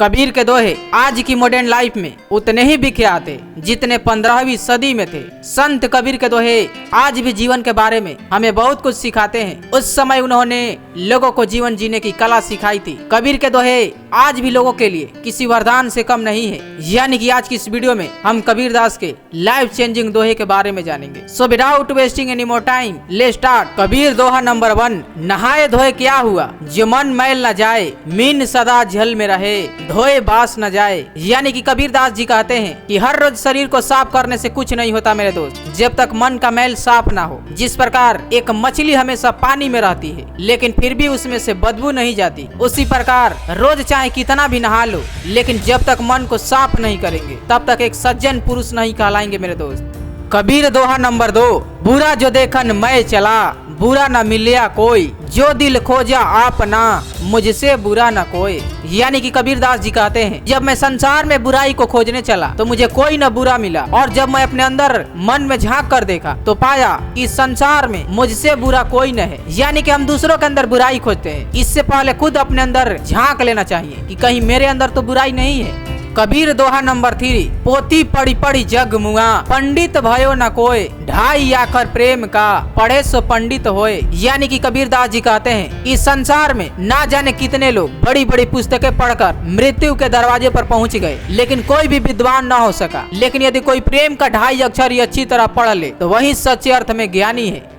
कबीर के दोहे आज की मॉडर्न लाइफ में उतने ही विख्यात थे जितने 15वीं सदी में थे। संत कबीर के दोहे आज भी जीवन के बारे में हमें बहुत कुछ सिखाते हैं। उस समय उन्होंने लोगों को जीवन जीने की कला सिखाई थी। कबीर के दोहे आज भी लोगों के लिए किसी वरदान से कम नहीं है। यानी कि आज की इस वीडियो में हम कबीर दास के लाइफ चेंजिंग दोहे के बारे में जानेंगे। So without wasting any more time let's start. Kabir Doha number 1। नहाए धोए क्या हुआ, जो मन मैल न जाए, मीन सदा झल में रहे, धोए बास न जाए। यानी कि कबीर दास जी कहते हैं कि हर रोज शरीर को साफ करने से कुछ नहीं होता मेरे दोस्त, जब तक मन का मैल साफ ना हो। जिस प्रकार एक मछली हमेशा पानी में रहती है लेकिन फिर भी उसमें से बदबू नहीं जाती, उसी प्रकार रोज चाहे कितना भी नहा लो लेकिन जब तक मन को साफ नहीं करेंगे तब तक एक सज्जन पुरुष नहीं कहलाएंगे मेरे दोस्त। कबीर दोहा नंबर 2। बुरा जो देखन मैं चला, बुरा न मिलिया कोई, जो दिल खोजा आपना, मुझसे बुरा न कोई। यानी कि कबीर दास जी कहते हैं जब मैं संसार में बुराई को खोजने चला तो मुझे कोई न बुरा मिला, और जब मैं अपने अंदर मन में झांक कर देखा तो पाया कि संसार में मुझसे बुरा कोई न है। यानी कि हम दूसरों के अंदर बुराई खोजते हैं, इससे पहले खुद अपने अंदर झांक लेना चाहिए कि कहीं मेरे अंदर तो बुराई नहीं है। कबीर दोहा नंबर 3। पोती पड़ी पड़ी जग मुआ, पंडित भयो न कोय, ढाई आखर प्रेम का, पढ़े सो पंडित होए। यानी कि कबीर दास जी कहते हैं इस संसार में ना जाने कितने लोग बड़ी बड़ी पुस्तकें पढ़कर मृत्यु के दरवाजे पर पहुंच गए लेकिन कोई भी विद्वान न हो सका। लेकिन यदि कोई प्रेम का 2.5 अक्षर ही अच्छी तरह पढ़ ले तो वही सच्चे अर्थ में ज्ञानी है।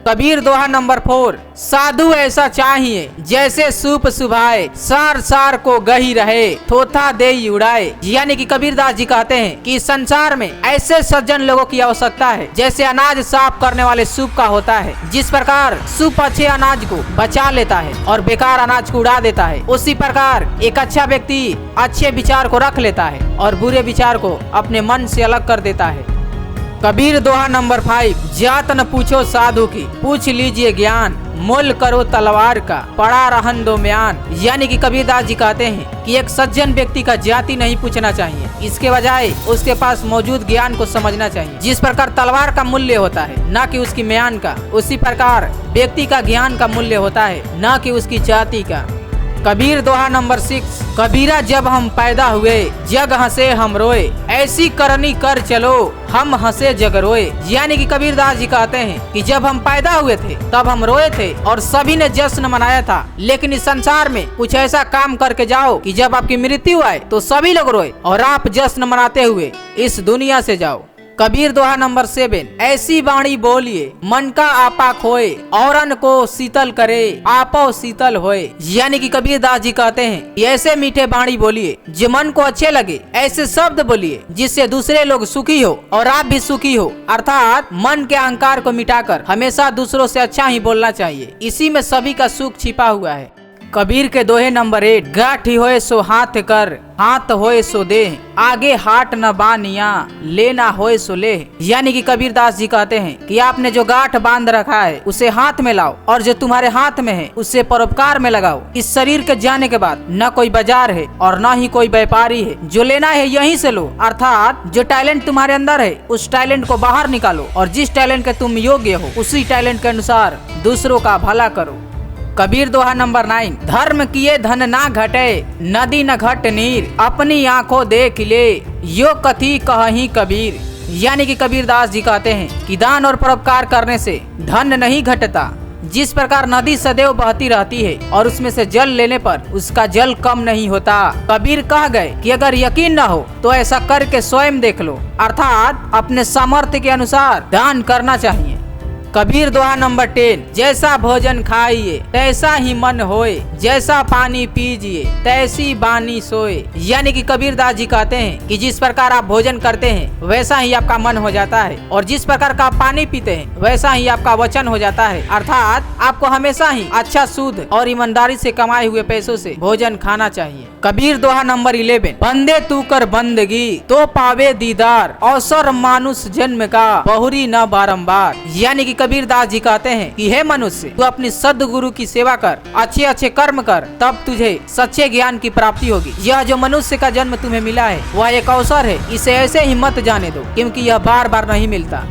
कबीर दोहा नंबर 4। साधु ऐसा चाहिए जैसे सूप सुभाए, सार सार को गही रहे, थोथा दे उड़ाए। यानी कि कबीर दास जी कहते हैं कि संसार में ऐसे सज्जन लोगों की आवश्यकता है जैसे अनाज साफ करने वाले सूप का होता है। जिस प्रकार सूप अच्छे अनाज को बचा लेता है और बेकार अनाज को उड़ा देता है, उसी प्रकार एक अच्छा व्यक्ति अच्छे विचार को रख लेता है और बुरे विचार को अपने मन से अलग कर देता है। कबीर दोहा नंबर 5। जात न पूछो साधु की, पूछ लीजिए ज्ञान, मोल करो तलवार का, पड़ा रहन दो म्यान। यानी कि कबीर दास जी कहते हैं कि एक सज्जन व्यक्ति का जाति नहीं पूछना चाहिए, इसके बजाय उसके पास मौजूद ज्ञान को समझना चाहिए। जिस प्रकार तलवार का मूल्य होता है न कि उसकी म्यान का, उसी प्रकार व्यक्ति का ज्ञान का मूल्य होता है न कि उसकी जाति का। कबीर दोहा नंबर 6। कबीरा जब हम पैदा हुए, जग हंसे हम रोए, ऐसी करनी कर चलो, हम हंसे जग रोए। यानी कि कबीर दास जी कहते हैं कि जब हम पैदा हुए थे तब हम रोए थे और सभी ने जश्न मनाया था, लेकिन इस संसार में कुछ ऐसा काम करके जाओ कि जब आपकी मृत्यु आए तो सभी लोग रोए और आप जश्न मनाते हुए इस दुनिया से जाओ। कबीर दोहा नंबर 7। ऐसी वाणी बोलिए मन का आपा खोए, औरन को शीतल करे, आपो शीतल होए। यानी कि कबीर दास जी कहते हैं कि ऐसे मीठे वाणी बोलिए जो मन को अच्छे लगे, ऐसे शब्द बोलिए जिससे दूसरे लोग सुखी हो और आप भी सुखी हो। अर्थात मन के अहंकार को मिटाकर हमेशा दूसरों से अच्छा ही बोलना चाहिए, इसी में सभी का सुख छिपा हुआ है। कबीर के दोहे नंबर 8। गाठी होए सो हाथ कर, हाथ होए सो दे, आगे हाट न बानिया, लेना होए सो ले। यानी कि कबीर दास जी कहते हैं कि आपने जो गांठ बांध रखा है उसे हाथ में लाओ और जो तुम्हारे हाथ में है उससे परोपकार में लगाओ। इस शरीर के जाने के बाद न कोई बाजार है और न ही कोई व्यापारी है, जो लेना है यहीं से लो। अर्थात जो टैलेंट तुम्हारे अंदर है उस टैलेंट को बाहर निकालो और जिस टैलेंट के तुम योग्य हो उसी टैलेंट के अनुसार दूसरों का भला करो। कबीर दोहा नंबर 9। धर्म किए धन ना घटे, नदी न घट नीर, अपनी आंखों देख ले, यो कथी कहही कबीर। यानी कि कबीर दास जी कहते हैं कि दान और परोपकार करने से धन नहीं घटता। जिस प्रकार नदी सदैव बहती रहती है और उसमें से जल लेने पर उसका जल कम नहीं होता, कबीर कह गए कि अगर यकीन न हो तो ऐसा करके स्वयं देख लो। अर्थात अपने सामर्थ्य के अनुसार दान करना चाहिए। कबीर दोहा नंबर 10। जैसा भोजन खाइए तैसा ही मन होए, जैसा पानी पीजिए तैसी बानी सोए। यानी कि कबीर दास जी कहते हैं कि जिस प्रकार आप भोजन करते हैं वैसा ही आपका मन हो जाता है, और जिस प्रकार का आप पानी पीते हैं वैसा ही आपका वचन हो जाता है। अर्थात आपको हमेशा ही अच्छा, शुद्ध और ईमानदारी से कमाए हुए पैसों से भोजन खाना चाहिए। कबीर दोहा नंबर 11। बंदे तू कर बंदगी तो पावे दीदार, अवसर मानुष जन्म का, बहुरी न बारंबार। यानी कि कबीर दास जी कहते हैं कि हे मनुष्य, तू अपनी सद्गुरु की सेवा कर, अच्छे अच्छे कर्म कर, तब तुझे सच्चे ज्ञान की प्राप्ति होगी। यह जो मनुष्य का जन्म तुम्हें मिला है वह एक अवसर है, इसे ऐसे ही मत जाने दो क्योंकि यह बार बार नहीं मिलता।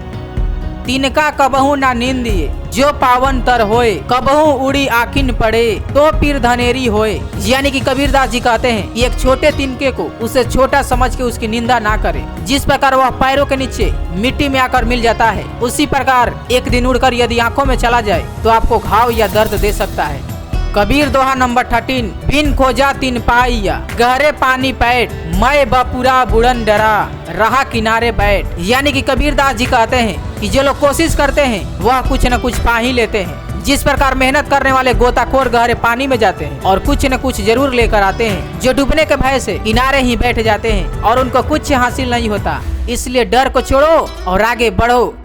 तिनका कबहू ना नींदिए, जो पावन तर होए, कबहू उड़ी आखिन पड़े, तो फिर धनेरी होए। यानी कि कबीरदास जी कहते हैं कि एक छोटे तिनके को उसे छोटा समझ के उसकी निंदा ना करे। जिस प्रकार वह पैरों के नीचे मिट्टी में आकर मिल जाता है, उसी प्रकार एक दिन उड़कर यदि आंखों में चला जाए तो आपको घाव या दर्द दे सकता है। कबीर दोहा नंबर 13। बिन खोजा तीन पाइया, गहरे पानी पैठ, मैं बपुरा बुड़न डरा, रहा किनारे बैठ। यानी कि कबीरदास जी कहते हैं कि जो लोग कोशिश करते हैं वह कुछ न कुछ पा ही लेते हैं। जिस प्रकार मेहनत करने वाले गोताखोर गहरे पानी में जाते हैं और कुछ न कुछ जरूर लेकर आते हैं, जो डूबने के भय से किनारे ही बैठ जाते हैं और उनको कुछ हासिल नहीं होता। इसलिए डर को छोड़ो और आगे बढ़ो।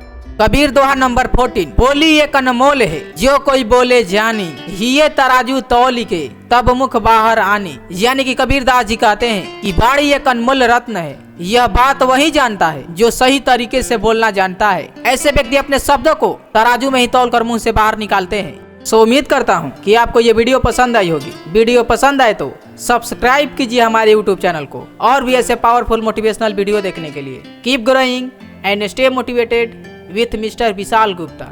कबीर दोहा नंबर 14। बोली एक अनमोल है, जो कोई बोले जानी, हिये तराजू तौल के, तब मुख बाहर आनी। यानी कि कबीरदास जी कहते हैं कि बाणी एक अनमोल रत्न है। यह बात वही जानता है जो सही तरीके से बोलना जानता है। ऐसे व्यक्ति अपने शब्दों को तराजू में ही तौल कर मुंह से बाहर निकालते हैं। सो उम्मीद करता हूँ कि आपको ये वीडियो पसंद आई होगी। वीडियो पसंद आए तो सब्सक्राइब कीजिए हमारे यूट्यूब चैनल को, और भी ऐसे पावरफुल मोटिवेशनल वीडियो देखने के लिए। Keep growing and stay motivated with Mr. Vishal Gupta।